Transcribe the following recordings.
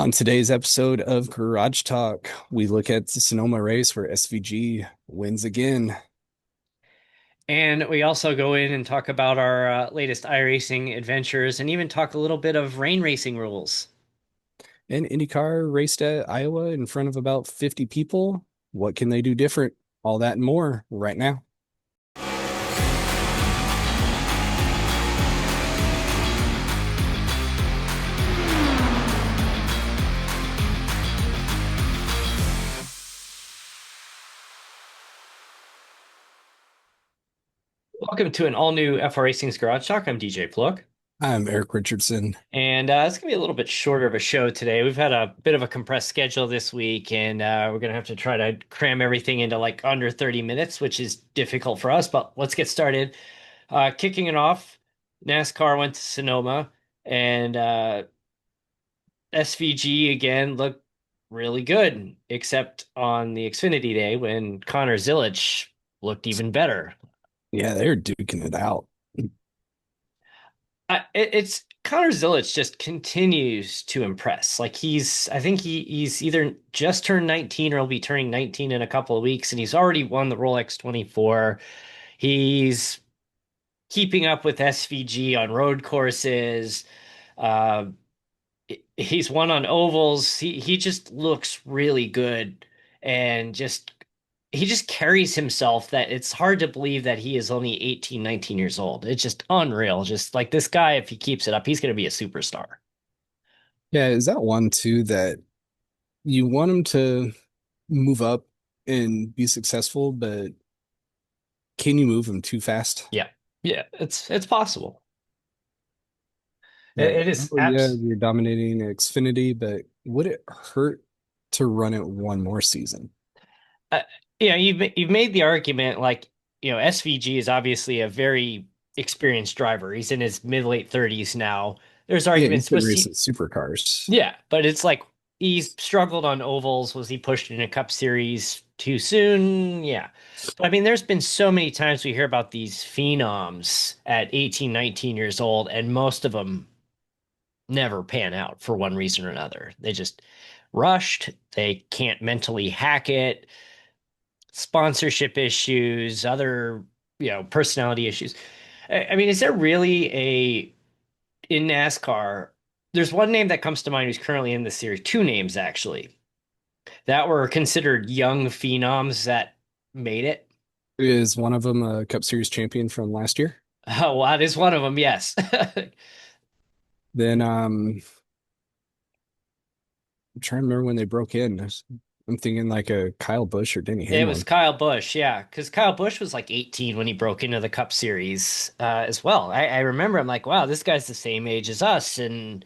On today's episode of Garage Talk, we look at the Sonoma race where SVG wins again. And we also go in and talk about our latest iRacing adventures and even talk a little bit of rain racing rules. And IndyCar raced at Iowa in front of about 50 people. What can they do different? All that and more right now. Welcome to an all-new FR Racing's Garage Talk. I'm DJ Plug. I'm Eric Richardson. And it's going to be a little bit shorter of a show today. We've had a bit of a compressed schedule this week, and we're going to have to try to cram everything into like under 30 minutes, which is difficult for us, but let's get started. Kicking it off, NASCAR went to Sonoma, and SVG again looked really good, except on the Xfinity day when Connor Zilisch looked even better. Yeah, they're duking it out. It's Connor Zilisch just continues to impress. Like I think he's either just turned 19 or he'll be turning 19 in a couple of weeks, and he's already won the Rolex 24. He's keeping up with SVG on road courses. Uh, he's won on ovals. He just looks really good and just he just carries himself that it's hard to believe that he is only 18, 19 years old. It's just unreal. Just like this guy, if he keeps it up, he's going to be a superstar. Yeah, is that one too that you want him to move up and be successful, but can you move him too fast? Yeah. Yeah, it's possible. Like, It is oh yeah, abs you're dominating Xfinity, but would it hurt to run it one more season? uh, you've made the argument like, SVG is obviously a very experienced driver. He's in his mid late 30s now. There's Yeah, he's arguments been was racing he supercars. Yeah, but it's like he's struggled on ovals. Was he pushed in a Cup Series too soon? Yeah. But I mean, there's been so many times we hear about these phenoms at 18, 19 years old, and most of them never pan out for one reason or another. They just rushed, they can't mentally hack it, sponsorship issues, other, personality issues. I mean, is there really in NASCAR, there's one name that comes to mind who's currently in the series, two names actually, that were considered young phenoms that made it. Is one of them a Cup Series champion from last year? Oh, well, that is one of them, yes. Then I'm trying to remember when they broke in. I'm thinking like a Kyle Busch or Denny It was Hamlin. Kyle Busch, yeah, because Kyle Busch was like 18 when he broke into the Cup Series as well. I remember I'm like, wow, this guy's the same age as us, and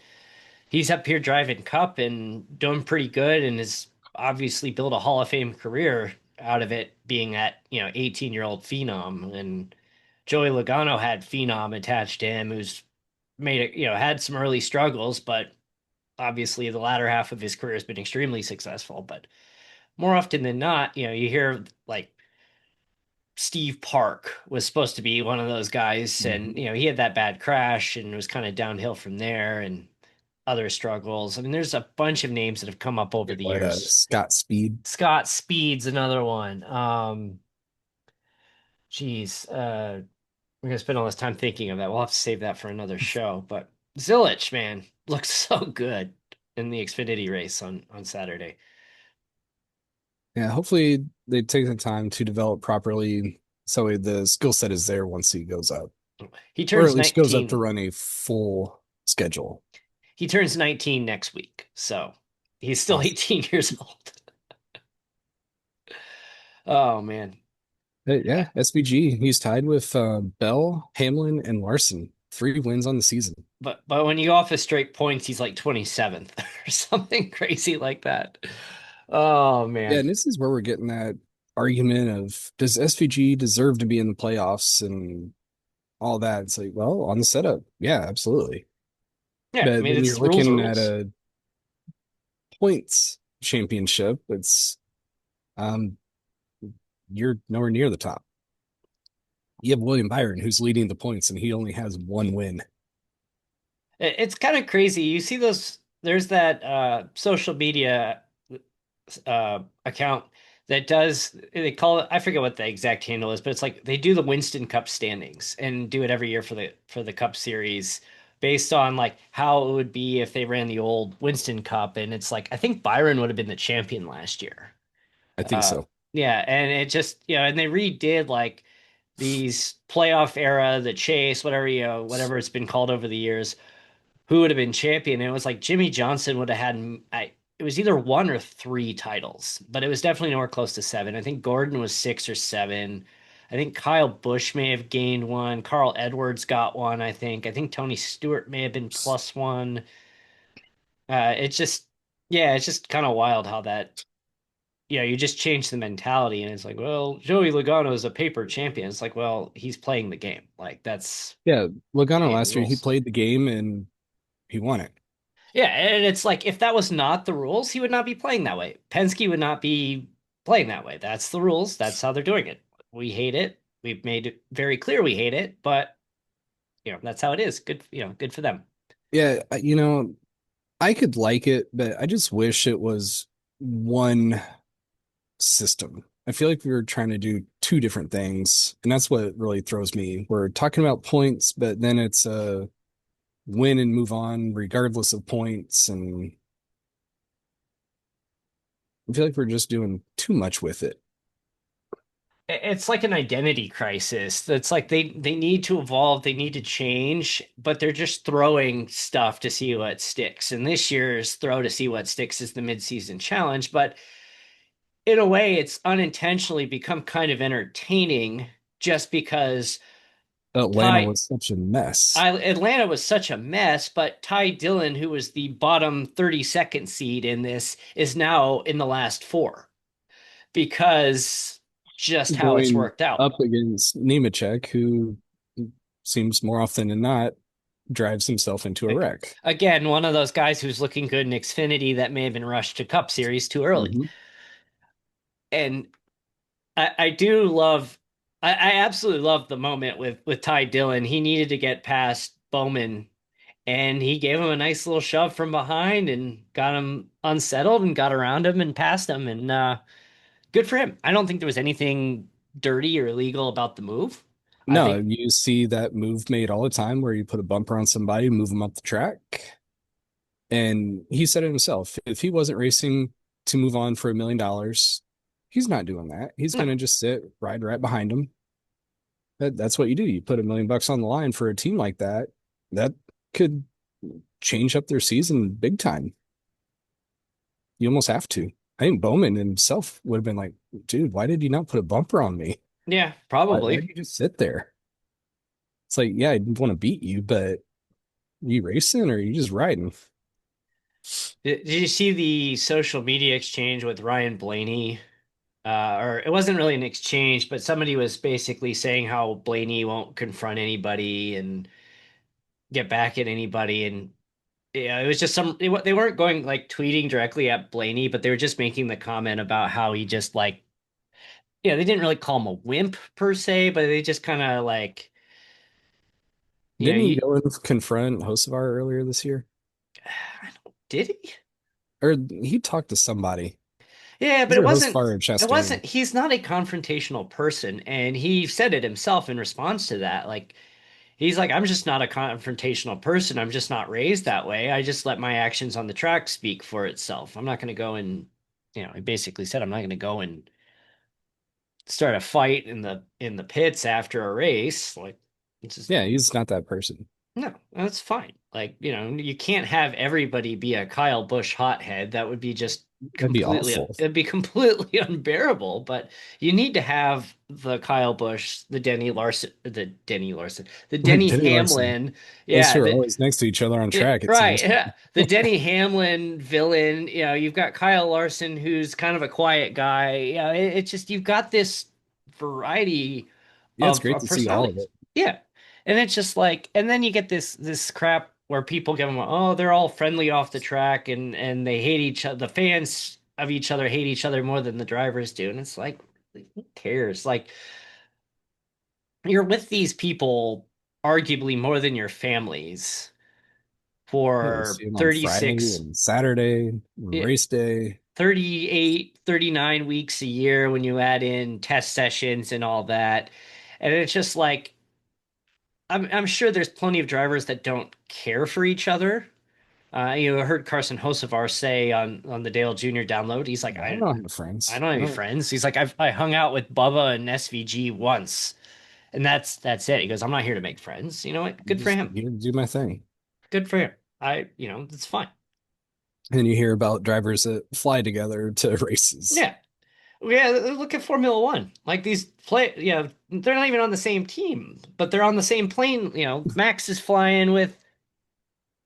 he's up here driving Cup and doing pretty good, and has obviously built a Hall of Fame career out of it, being that 18-year-old phenom. And Joey Logano had phenom attached to him, who's made it, had some early struggles, but obviously the latter half of his career has been extremely successful. But more often than not, you hear like Steve Park was supposed to be one of those guys, and Mhm. he had that bad crash and was kind of downhill from there, and other struggles. I mean, there's a bunch of names that have come up over the What years. Scott Speed. Scott Speed's another one. Geez, we're gonna spend all this time thinking of that. We'll have to save that for another show. But Zilic, man, looks so good in the Xfinity race on Saturday. Yeah, hopefully they take the time to develop properly so the skill set is there once he goes up, He or at turns least goes up to 19. run a full schedule. He turns 19 next week, so he's still Awesome. 18 years old. Oh man. But yeah, SVG, he's tied with Bell, Hamlin, and Larson. 3 wins on the season. But when you go off his straight points, he's like 27th or something crazy like that. Oh Yeah, man. and this is where we're getting that argument of does SVG deserve to be in the playoffs and all that. It's like, well, on the setup, yeah, absolutely. Yeah, I But mean then you're it's rules are looking at rules. a points championship. It's um you're nowhere near the top. You have William Byron who's leading the points and he only has 1 win. It's kind of crazy. You see there's that social media account that does they call it, I forget what the exact handle is, but it's like they do the Winston Cup standings and do it every year for the Cup Series based on like how it would be if they ran the old Winston Cup. And it's like I think Byron would have been the champion last year. I think so. Yeah, and it just and they redid like these playoff era, the chase, whatever whatever it's been called over the years, who would have been champion. And it was like Jimmy Johnson would have had it was either one or three titles, but it was definitely nowhere close to seven. I think Gordon was six or seven. I think Kyle Busch may have gained one. Carl Edwards got one, I think. I think Tony Stewart may have been plus one. It's just yeah, it's just kind of wild how that you just change the mentality and it's like, well, Joey Logano is a paper champion. It's like, well, he's playing the game. Like that's Yeah, the Logano game last year, he rules. played the game and he won it. Yeah, and it's like if that was not the rules, he would not be playing that way. Penske would not be playing that way. That's the rules. That's how they're doing it. We hate it. We've made it very clear we hate it, but that's how it is. Good, good for them. Yeah, I could like it, but I just wish it was one system. I feel like we were trying to do two different things, and that's what really throws me. We're talking about points, but then it's win and move on regardless of points, and I feel like we're just doing too much with it. It's like an identity crisis. It's like they need to evolve, they need to change, but they're just throwing stuff to see what sticks. And this year's throw to see what sticks is the midseason challenge, but in a way, it's unintentionally become kind of entertaining just because Atlanta Ty was such a mess. Atlanta was such a mess, but Ty Dillon, who was the bottom 32nd seed in this, is now in the last four because just how it's Going worked out. up against Nemechek, who seems more often than not drives himself into a wreck. Again, one of those guys who's looking good in Xfinity that may have been rushed to Cup Series too early. Hmm. And I do love, I absolutely love the moment with Ty Dillon. He needed to get past Bowman, and he gave him a nice little shove from behind and got him unsettled and got around him and past him. And good for him. I don't think there was anything dirty or illegal about the move. I No, think you see that move made all the time where you put a bumper on somebody, move them up the track. And he said it himself. If he wasn't racing to move on for $1 million, he's not doing that. He's no, going to just sit, ride right behind him. That's what you do. You put $1 million on the line for a team like that. That could change up their season big time. You almost have to. I think Bowman himself would have been like, dude, why did you not put a bumper on me? yeah, Why probably. did you just sit there? It's like, yeah, I want to beat you, but are you racing or are you just riding? Did you see the social media exchange with Ryan Blaney? Or it wasn't really an exchange, but somebody was basically saying how Blaney won't confront anybody and get back at anybody. And yeah, it was just they weren't going like tweeting directly at Blaney, but they were just making the comment about how he just like, they didn't really call him a wimp per se, but they just kind of like, you know, Didn't he you, go and confront Hocevar earlier this year? did he? Or he talked to somebody, Yeah, but either Hocevar or Chastain. he's not a confrontational person. And he said it himself in response to that. Like, he's like, I'm just not a confrontational person. I'm just not raised that way. I just let my actions on the track speak for itself. I'm not going to go and, he basically said, I'm not going to go and start a fight in the pits after a race. Like, it's just Yeah, he's not that person. no, that's fine. Like, you can't have everybody be a Kyle Busch hothead. That would be just That'd be completely, awful. it'd be completely unbearable. But you need to have the Kyle Busch, the Denny Denny Larson. Hamlin. Those Yeah, two are always next to each other on yeah, track, it right. seems. Yeah. The Denny Hamlin villain. You've got Kyle Larson, who's kind of a quiet guy. Yeah, it's just you've got this variety Yeah, it's of, great of to see all of personalities. it. Yeah, and it's just like, and then you get this crap where people give them, oh, they're all friendly off the track, and they hate each other. The fans of each other hate each other more than the drivers do, and it's like, who cares? Like, you're with these people arguably more than your families Yeah, for see him on Friday 36, and Saturday, and eh, race day. 38, 39 weeks a year when you add in test sessions and all that. And it's just like I'm sure there's plenty of drivers that don't care for each other. I heard Carson Hocevar say on the Dale Jr. download, he's like, Yeah, I don't have I friends. don't have I any don't friends. He's like, I hung out with Bubba and SVG once, and that's it. He goes, I'm not here to make friends. You know what? I'm Good for just him. here to do my thing. Good for him. It's fine. And you hear about drivers that fly together to races. Yeah, yeah. Look at Formula One. Like these they're not even on the same team, but they're on the same plane. Max is flying with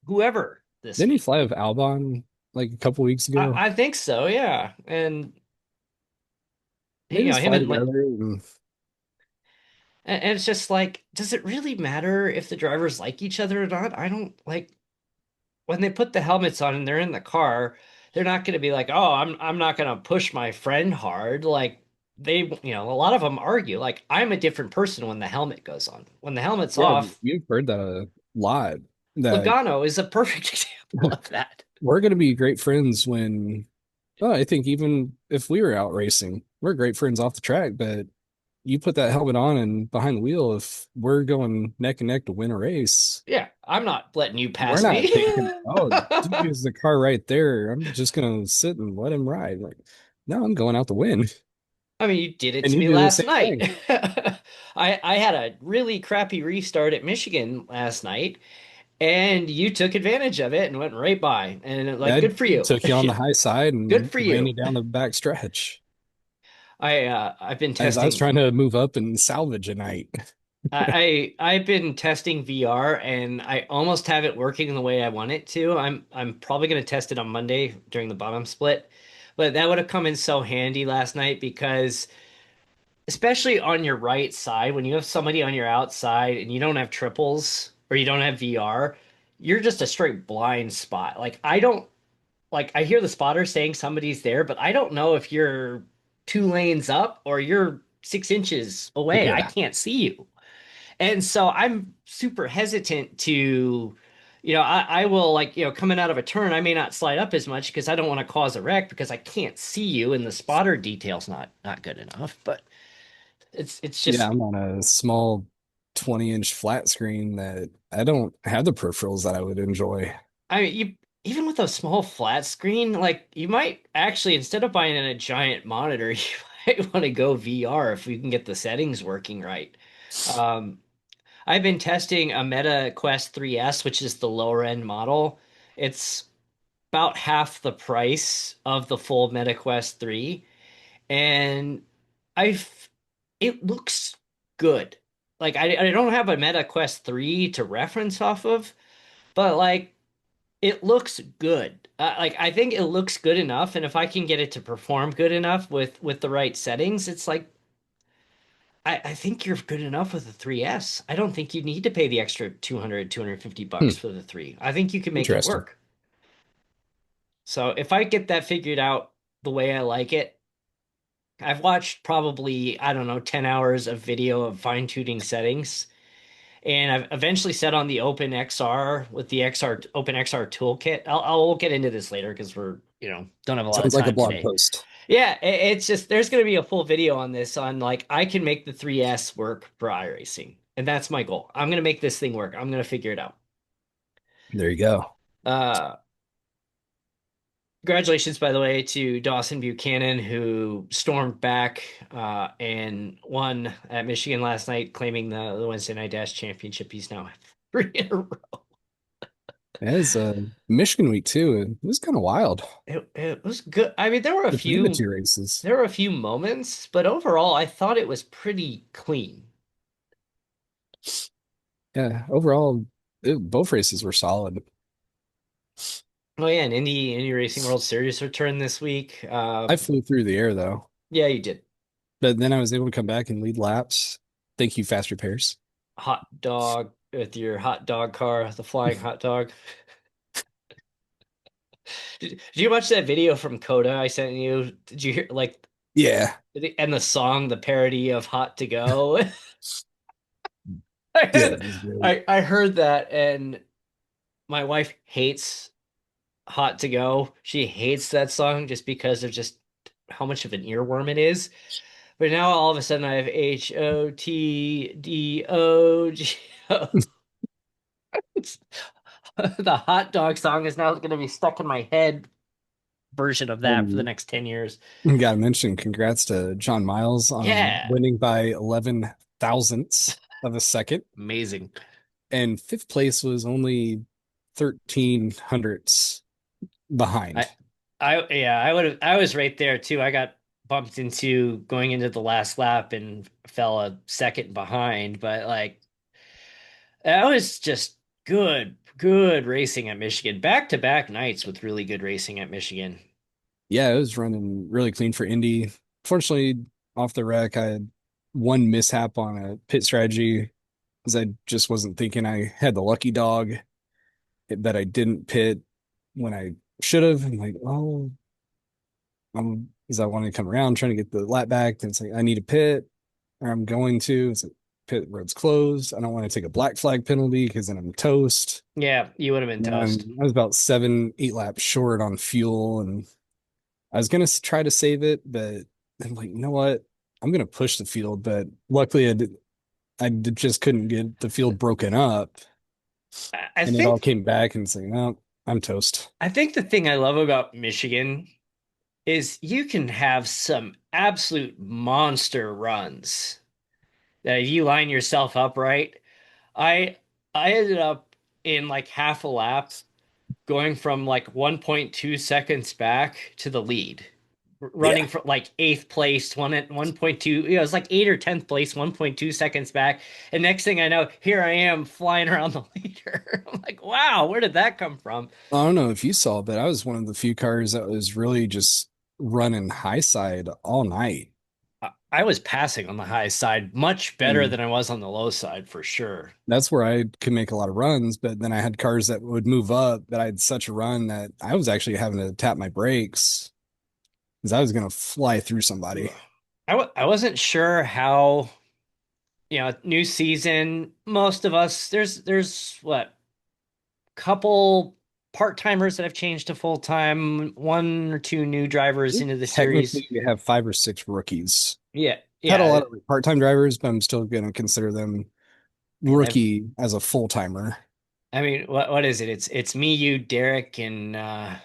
whoever this Didn't he week. fly with Albon like a couple weeks ago? I think so. Yeah, and They just him fly and together and And it's just like, does it really matter if the drivers like each other or not? I don't like when they put the helmets on and they're in the car, they're not going to be like, "Oh, I'm not going to push my friend hard." Like a lot of them argue like I'm a different person when the helmet goes on. When the helmet's yeah, off, you've heard that a lot. That Logano is a perfect example of that. we're going to be great friends when, well, I think even if we were out racing, we're great friends off the track. But you put that helmet on and behind the wheel, if we're going neck and neck to win a race, Yeah, I'm not letting you we're pass not me. thinking, oh, dude is the car right there. I'm just going to sit and let him ride. Like, no, I'm going out to win. I mean, you did it And to you me do the last same night. thing. I had a really crappy restart at Michigan last night, and you took advantage of it and went right by. And like, I good for you. took you on the high side Good and for ran you. you down the back stretch I've been as I was testing trying to move up and salvage a night. I've been testing VR and I almost have it working the way I want it to. I'm probably going to test it on Monday during the bottom split. But that would have come in so handy last night because especially on your right side, when you have somebody on your outside and you don't have triples or you don't have VR, you're just a straight blind spot. Like I don't like I hear the spotter saying somebody's there, but I don't know if you're 2 lanes up or you're 6 inches away. I Yeah. can't see you. And so I'm super hesitant to, I will like, coming out of a turn, I may not slide up as much because I don't want to cause a wreck because I can't see you and the spotter detail's not good enough. But it's Yeah, just I'm on a small 20-inch flat screen that I don't have the peripherals that I would enjoy. I mean you even with a small flat screen, like you might actually instead of buying a giant monitor, you might want to go VR if we can get the settings working right. Um, I've been testing a Meta Quest 3S, which is the lower end model. It's about half the price of the full Meta Quest 3, and I've it looks good. Like I don't have a Meta Quest 3 to reference off of, but like it looks good. Like I think it looks good enough, and if I can get it to perform good enough with the right settings, it's like I think you're good enough with the 3S. I don't think you need to pay the extra 200, $250 Hmm, for the 3. I think you can make it interesting. work. So if I get that figured out the way I like it, I've watched probably, I don't know, 10 hours of video of fine-tuning settings. And I've eventually set on the OpenXR with the OpenXR toolkit. I'll get into this later because don't have a lot of Sounds like a time blog today. post. Yeah, it's just there's going to be a full video on this on like I can make the 3S work for iRacing. And that's my goal. I'm going to make this thing work. I'm going to figure it out. There you go. Uh Congratulations, by the way, to Dawson Buchanan, who stormed back and won at Michigan last night, claiming the Wednesday Night Dash Championship. He's now 3 in a row. It was Michigan week too. It was kind of wild It was good. I mean, between the two races. there were a few moments, but overall, I thought it was pretty clean. Yeah, overall, both races were solid. Oh yeah, and Indy Racing World Series returned this week. I flew through the air though, Yeah, you did. but then I was able to come back and lead laps. Thank you, Fast Repairs. Hot dog with your hot dog car, the flying hot dog. Did you watch that video from COTA I sent you? Did you hear like Yeah, and the song, the parody of Hot to Go? yeah, it was great. I heard that and my wife hates Hot to Go. She hates that song just because of just how much of an earworm it is. But now all of a sudden I have HOTDOGO. The hot dog song is now going to be stuck in my head version of that for the And next 10 years. you got to mention congrats to John Miles on Yeah. winning by 11 thousandths of a second. Amazing. And fifth place was only 13 hundredths I behind. yeah, I was right there too. I got bumped into going into the last lap and fell a second behind, but like that was just good racing at Michigan. Back to back nights with really good racing at Michigan. Yeah, it was running really clean for Indy. Fortunately, off the wreck, I had one mishap on a pit strategy because I just wasn't thinking I had the lucky dog that I didn't pit when I should have. I'm like, oh, because I wanted to come around trying to get the lap back. And it's like, I need a pit or I'm going to. It's like, pit road's closed. I don't want to take a black flag penalty because then I'm toast. Yeah, you would have been toast. And I was about 7, 8 laps short on fuel, and I was gonna try to save it, but I'm like, you know what? I'm gonna push the field. But luckily, just couldn't get the field broken up, I and it all think came back and saying, no, I'm toast. I think the thing I love about Michigan is you can have some absolute monster runs that if you line yourself up right. I I ended up in like half a lap going from like 1.2 seconds back to the lead. Yeah. Running for like eighth place, one at 1.2, it was like eighth or 10th place, 1.2 seconds back. And next thing I know, here I am flying around the leader. I'm like, wow, where did that come from? I don't know if you saw, but I was one of the few cars that was really just running high side all night. I was passing on the high side much better And than I was on the low side for sure. that's where I could make a lot of runs. But then I had cars that would move up that I had such a run that I was actually having to tap my brakes because I was going to fly through somebody. I wasn't sure how, new season, most of us, there's what, couple part-timers that have changed to full-time, one or two new drivers into the series. Technically, we have 5 or 6 rookies. Yeah, Had a yeah. lot of part-time drivers, but I'm still going to consider them I've, rookie as a full-timer. I mean, what is it? It's me, you, Derek, and I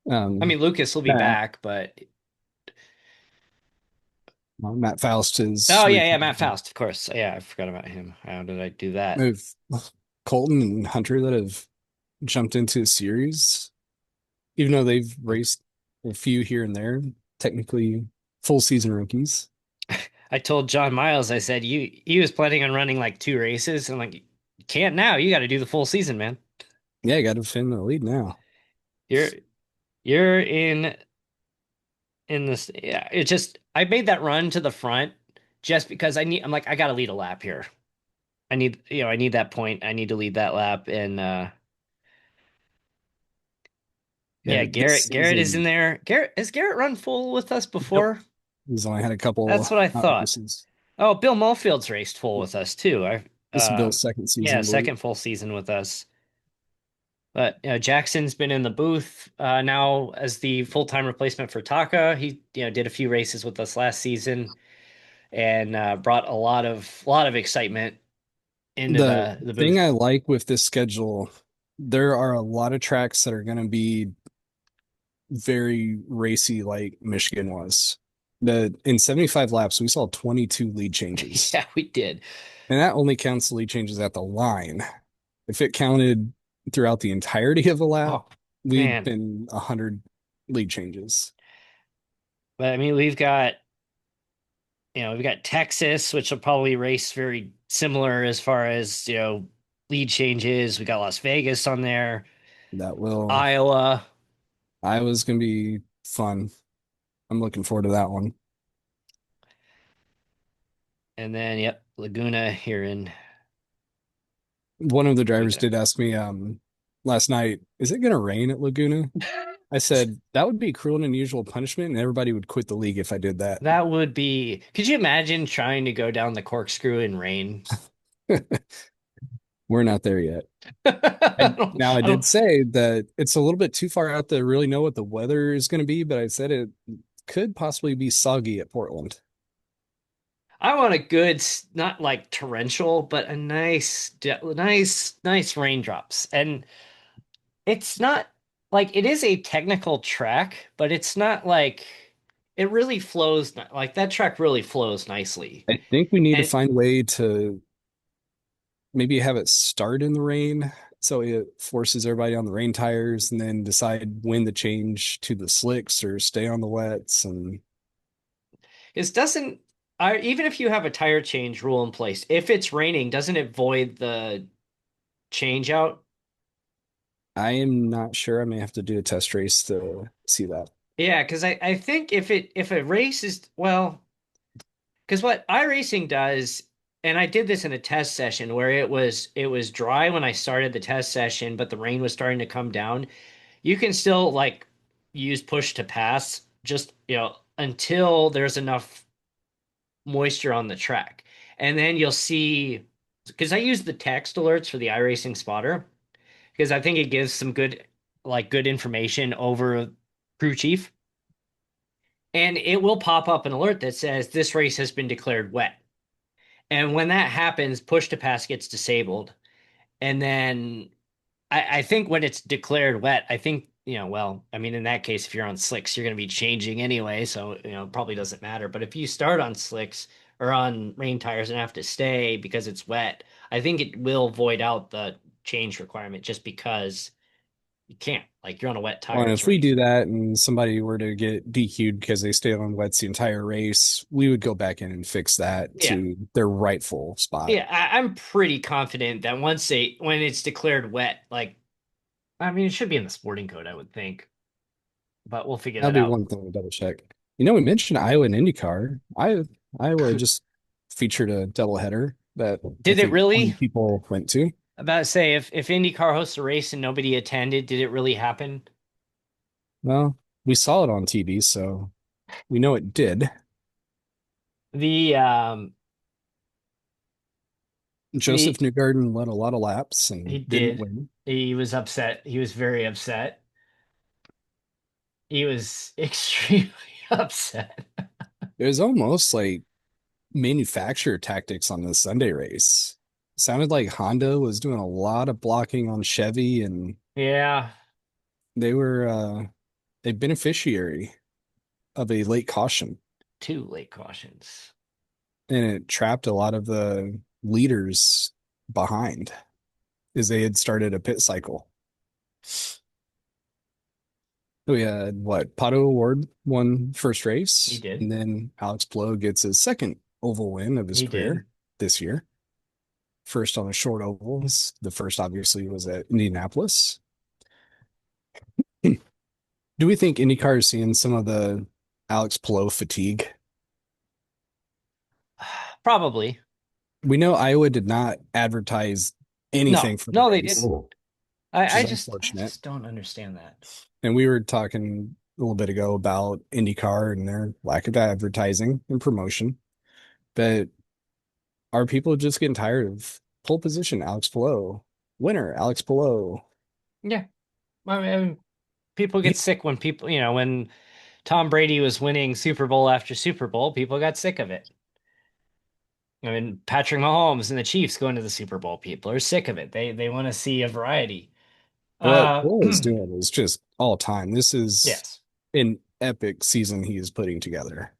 Um, mean Lucas will be Matt, back, but Matt Faust is oh yeah, Matt retired. Faust, of course. Yeah, I forgot about him. How did I do that? We have Colton and Hunter that have jumped into a series, even though they've raced a few here and there, technically full season rookies. I told John Miles, I said he was planning on running like two races. I'm like, you can't now. You got to do the full season, man. Yeah, you got to defend the lead now. You're you're in this. Yeah, it just I made that run to the front just because I'm like I gotta lead a lap here. I need that point. I need to lead that lap. And Yeah, yeah, this Garrett is in season, there. Garrett, has Garrett run full with us nope. before? He's only had a couple That's what I thought. races. Oh, Bill Mulfield's raced full with us too. I This is Bill's second yeah, season, I believe. second full season with us. But Jackson's been in the booth now as the full-time replacement for Taka. He did a few races with us last season and brought a lot of excitement into The the thing booth. I like with this schedule, there are a lot of tracks that are going to be very racy like Michigan was. In 75 laps, we saw 22 lead changes. Yeah, we did. And that only counts the lead changes at the line. If it counted throughout the entirety of a lap, Oh we'd man. been 100 lead changes. But I mean, we've got Texas, which will probably race very similar as far as, lead changes. We got Las Vegas on there, That will, Iowa, Iowa's going to be fun. I'm looking forward to that one. and then yep, Laguna here in One of the drivers Laguna. did ask me last night, is it going to rain at Laguna? I said that would be cruel and unusual punishment, and everybody would quit the league if I did that. That would be, could you imagine trying to go down the corkscrew in rain? We're not there yet. I don't, Now I I did don't, say that it's a little bit too far out to really know what the weather is going to be, but I said it could possibly be soggy at Portland. I want a good, not like torrential, but a nice raindrops. And it's not like it is a technical track, but it's not like it really flows like that track really flows nicely. I think we need to And find a way to maybe have it start in the rain so it forces everybody on the rain tires and then decide when to change to the slicks or stay on the wets. And it doesn't even if you have a tire change rule in place, if it's raining, doesn't it void the change out? I am not sure. I may have to do a test race to see that. Yeah, because I think if a race is well, because what iRacing does, and I did this in a test session where it was dry when I started the test session, but the rain was starting to come down. You can still like use push to pass just, until there's enough moisture on the track. And then you'll see because I use the text alerts for the iRacing spotter because I think it gives some good information over crew chief. And it will pop up an alert that says this race has been declared wet. And when that happens, push to pass gets disabled. And then I think when it's declared wet, I think, well, I mean, in that case, if you're on slicks, you're going to be changing anyway. So, it probably doesn't matter. But if you start on slicks or on rain tires and have to stay because it's wet, I think it will void out the change requirement just because you can't. Like, you're on a wet Well, tire, and it's if we raining. do that and somebody were to get DQ'd because they stayed on wets the entire race, we would go back in and fix that Yeah. to their rightful spot. Yeah. I'm pretty confident that when it's declared wet, like, I mean, it should be in the sporting code, I would think, but we'll figure That'll that be out. one thing to double check. We mentioned Iowa and IndyCar. Iowa just featured a doubleheader that I Did it think 20 really? people went to. About to say if IndyCar hosts a race and nobody attended, did it really happen? Well, we saw it on TV, so we know it did. The Joseph the Newgarden led a lot of laps he and didn't did. win. He was upset. He was very upset. He was extremely upset. It was almost like manufacturer tactics on the Sunday race. Sounded like Honda was doing a lot of blocking on Chevy, and Yeah, they were a beneficiary of a late caution, two late cautions. and it trapped a lot of the leaders behind as they had started a pit cycle. We had what Pato Award won first He race, did. and then Alex Blow gets his second oval win of his He did. career this year. First on a short oval. The first obviously was at Indianapolis. Do we think IndyCar is seeing some of the Alex Palou fatigue? Probably. We know Iowa did not advertise anything No, for the no, they race, didn't. Oh, which I is just I unfortunate. just don't understand that. And we were talking a little bit ago about IndyCar and their lack of advertising and promotion. But are people just getting tired of pole position, Alex Palou, winner, Alex Palou? Yeah. I mean, people get He, sick when when Tom Brady was winning Super Bowl after Super Bowl, people got sick of it. I mean, Patrick Mahomes and the Chiefs going to the Super Bowl, people are sick of it. They want to see a variety. what Uh, Palou is doing is just all time. This is yes. an epic season he is putting together.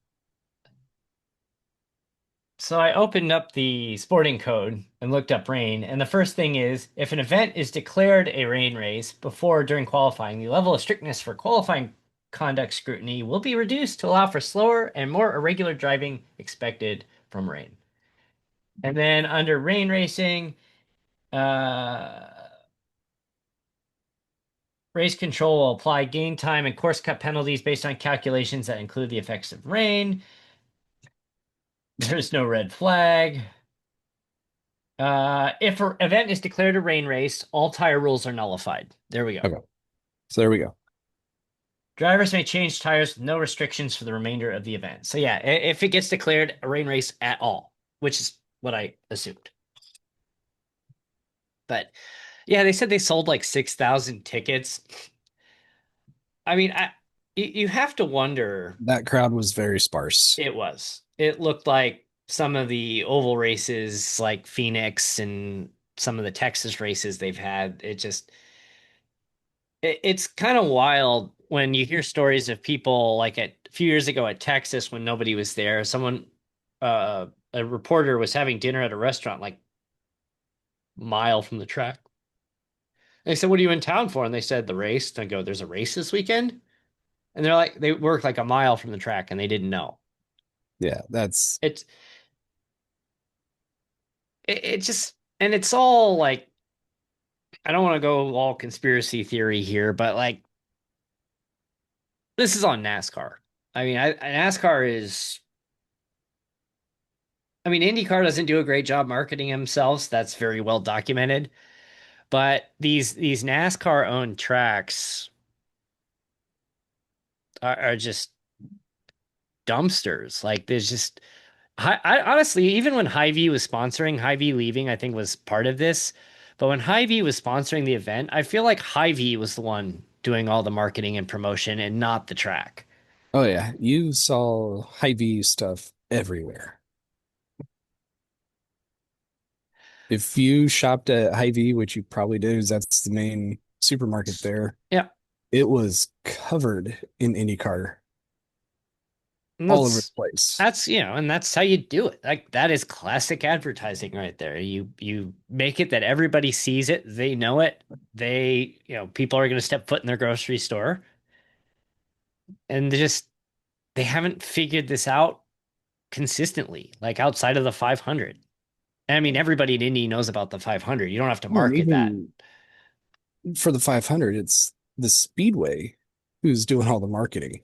So I opened up the sporting code and looked up rain, and the first thing is if an event is declared a rain race before or during qualifying, the level of strictness for qualifying conduct scrutiny will be reduced to allow for slower and more irregular driving expected from rain. And then under rain racing, uh, race control will apply game time and course cut penalties based on calculations that include the effects of rain. There's no red flag. If an event is declared a rain race, all tire rules are nullified. There we go. Okay, so there we go. Drivers may change tires with no restrictions for the remainder of the event. So yeah, if it gets declared a rain race at all, which is what I assumed. But yeah, they said they sold like 6,000 tickets. I mean, you have to wonder. That crowd was very sparse. It was. It looked like some of the oval races, like Phoenix and some of the Texas races they've had. It's kind of wild when you hear stories of people like a few years ago at Texas when nobody was there. A reporter was having dinner at a restaurant like a mile from the track. They said, "What are you in town for?" And they said, "The race." And I go, "There's a race this weekend?" And they're like, they work like a mile from the track and they didn't know. Yeah, that's It's it just and it's all like I don't want to go all conspiracy theory here, but like this is on NASCAR. I mean, NASCAR is. I mean, IndyCar doesn't do a great job marketing themselves. That's very well documented. But these NASCAR owned tracks are just dumpsters. Like there's just I honestly, even when Hy-Vee was sponsoring, Hy-Vee leaving, I think was part of this. But when Hy-Vee was sponsoring the event, I feel like Hy-Vee was the one doing all the marketing and promotion and not the track. oh yeah, you saw Hy-Vee stuff everywhere. If you shopped at Hy-Vee, which you probably did, 'cause that's the main supermarket there, Yeah. it was covered in IndyCar And all over the place. and that's how you do it. Like that is classic advertising right there. You make it that everybody sees it, they know it. People are going to step foot in their grocery store and they haven't figured this out consistently, like outside of the 500. And I mean, everybody in Indy knows about the 500. You don't have to Well, and market that. even for the 500, it's the Speedway who's doing all the marketing.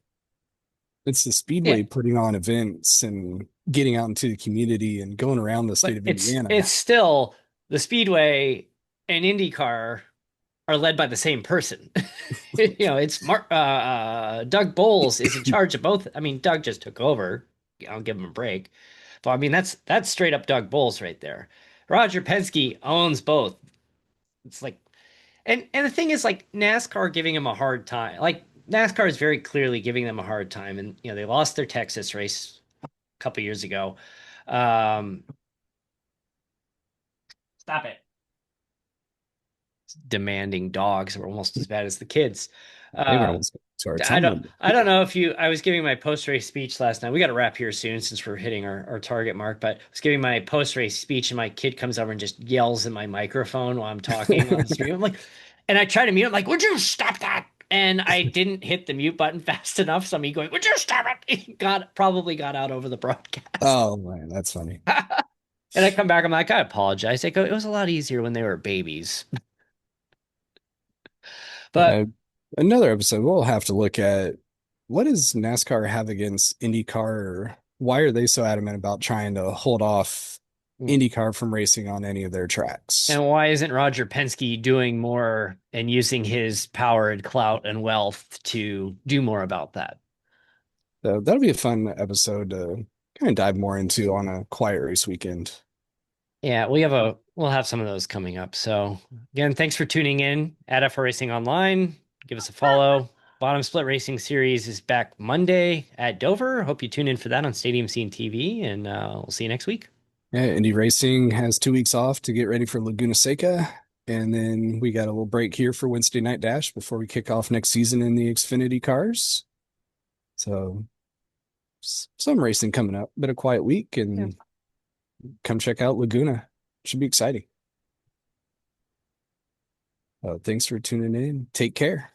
It's the Yeah, Speedway putting on events and getting out into the community and going around the state but of it's Indiana. still the Speedway and IndyCar are led by the same person. It's Doug Bowles is in charge of both. I mean, Doug just took over. I'll give him a break. But I mean, that's straight up Doug Bowles right there. Roger Penske owns both. It's like, and the thing is, like NASCAR giving him a hard time. Like NASCAR is very clearly giving them a hard time, and they lost their Texas race a couple years ago. Um, Stop it. Demanding dogs are almost as bad as the kids. They were Uh, almost to our I time don't limit. I don't know if you I was giving my post race speech last night. We got to wrap here soon since we're hitting our target mark, but I was giving my post race speech and my kid comes over and just yells in my microphone while I'm talking on the stream. I'm like, and I try to mute. I'm like, would you stop that? And I didn't hit the mute button fast enough, so me going, would you stop it? It probably got out over the broadcast. Oh man, that's funny. And I come back, I'm like, I apologize. They go, it was a lot easier when they were babies. But Uh, Another episode, we'll have to look at what does NASCAR have against IndyCar? Why are they so adamant about trying to hold off IndyCar from racing on any of their tracks? And why isn't Roger Penske doing more and using his power and clout and wealth to do more about that? So that'll be a fun episode to kind of dive more into on a quiet race weekend. Yeah, we'll have some of those coming up. So again, thanks for tuning in at F Racing Online. Give us a follow. Bottom Split Racing Series is back Monday at Dover. Hope you tune in for that on Stadium Scene TV, and we'll see you next week. Yeah, Indy Racing has 2 weeks off to get ready for Laguna Seca. And then we got a little break here for Wednesday Night Dash before we kick off next season in the Xfinity cars. So some racing coming up, but a quiet week Yeah. and come check out Laguna. Should be exciting. Thanks for tuning in. Take care.